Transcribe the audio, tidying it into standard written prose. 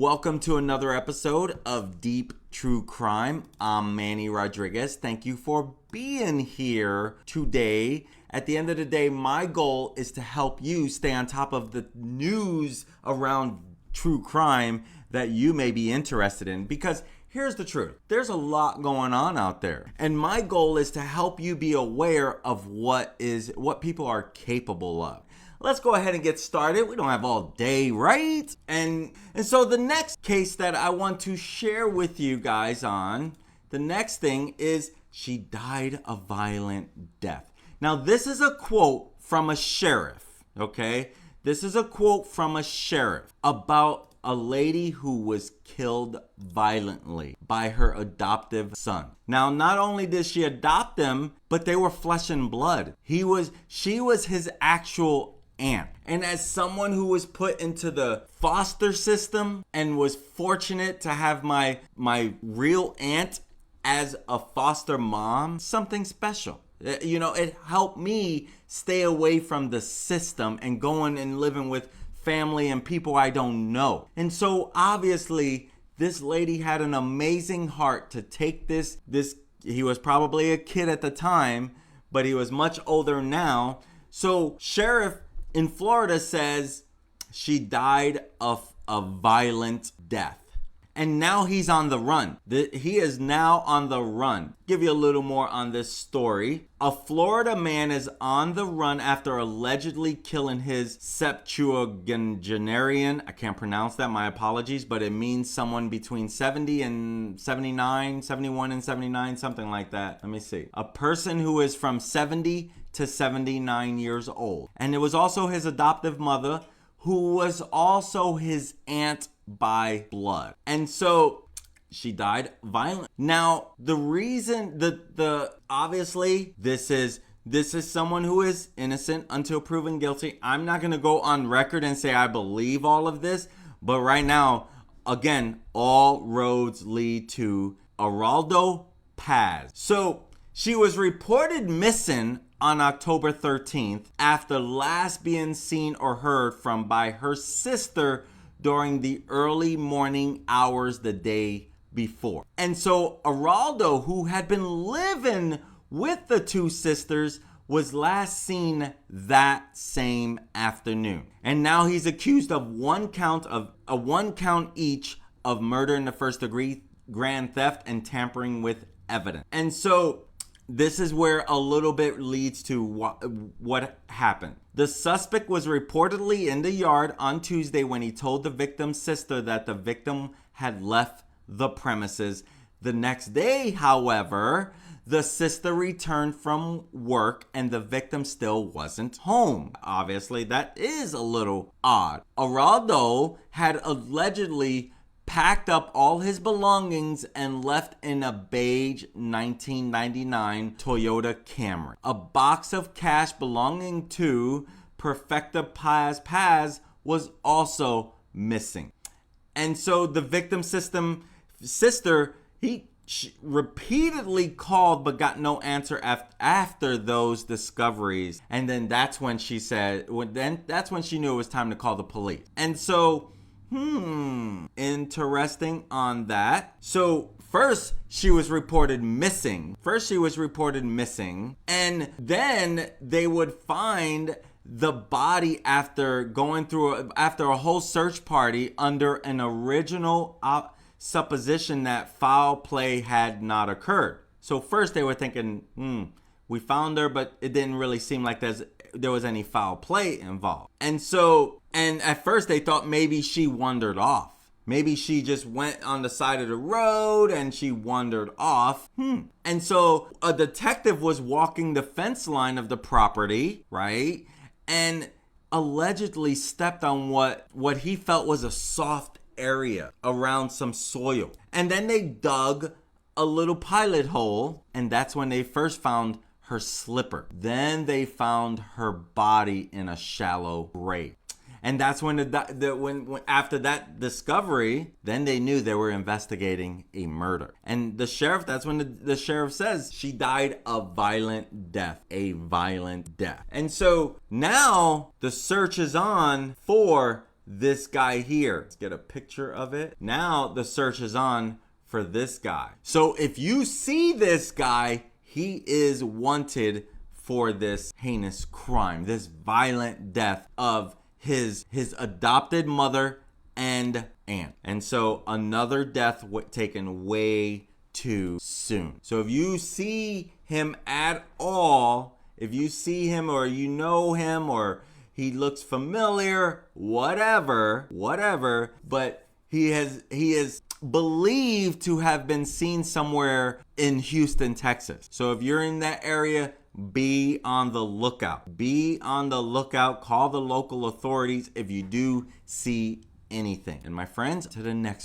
Welcome to another episode of Deep True Crime. I'm Manny Rodriguez. Thank you for being here today. At the end of the day, my goal is to help you stay on top of the news around true crime that you may be interested in, because here's the truth. There's a lot going on out there. And my goal is to help you be aware of what people are capable of. Let's go ahead and get started. We don't have all day, right? And so the next case that I want to share with you guys on, the next thing is she died a violent death. Now, this is a quote from a sheriff, okay? This is a quote from a sheriff about a lady who was killed violently by her adoptive son. Now, not only did she adopt him, but they were flesh and blood. She was his actual aunt. And as someone who was put into the foster system and was fortunate to have my real aunt as a foster mom, something special. You know, it helped me stay away from the system and going and living with family and people I don't know. And so obviously this lady had an amazing heart to take this, he was probably a kid at the time, but he was much older now. So sheriff in Florida says she died of a violent death. And now he's on the run. He is now on the run. Give you a little more on this story. A Florida man is on the run after allegedly killing his septuagenarian. I can't pronounce that, my apologies, but it means someone between 70 and 79, 71 and 79, something like that. Let me see. A person who is from 70 to 79 years old. And it was also his adoptive mother, who was also his aunt by blood. And so she died violent. Now, the reason obviously this is someone who is innocent until proven guilty. I'm not going to go on record and say I believe all of this, but right now, again, all roads lead to Adoptive Paz. So she was reported missing on October 13th after last being seen or heard from by her sister during the early morning hours the day before. And so Araldo, who had been living with the two sisters, was last seen that same afternoon. And now he's accused of one count each of murder in the first degree, grand theft, and tampering with evidence. And so this is where a little bit leads to what happened. The suspect was reportedly in the yard on Tuesday when he told the victim's sister that the victim had left the premises. The next day, however, the sister returned from work and the victim still wasn't home. Obviously, that is a little odd. Araldo had allegedly packed up all his belongings and left in a beige 1999 Toyota Camry. A box of cash belonging to Perfecta Paz Paz was also missing. And so the victim's sister, she repeatedly called but got no answer after those discoveries. And then that's when she said, that's when she knew it was time to call the police. And so interesting on that. So first she was reported missing. And then they would find the body after a whole search party under an original supposition that foul play had not occurred. So first they were thinking, we found her, but it didn't really seem like there was any foul play involved. And at first they thought maybe she wandered off. Maybe she just went on the side of the road and she wandered off. And so a detective was walking the fence line of the property, right? And allegedly stepped on what he felt was a soft area around some soil. And then they dug a little pilot hole, and that's when they first found her slipper. Then they found her body in a shallow grave. And that's when when after that discovery, then they knew they were investigating a murder. And the sheriff, that's when the sheriff says she died a violent death. And so now the search is on for this guy here. Let's get a picture of it. Now the search is on for this guy. So if you see this guy, he is wanted for this heinous crime, this violent death of his adopted mother and aunt. And so another death taken way too soon. So if you see him at all, if you see him or you know him or he looks familiar, whatever, but he is believed to have been seen somewhere in Houston, Texas. So if you're in that area, be on the lookout. Be on the lookout. Call the local authorities if you do see anything. And my friends, to the next one.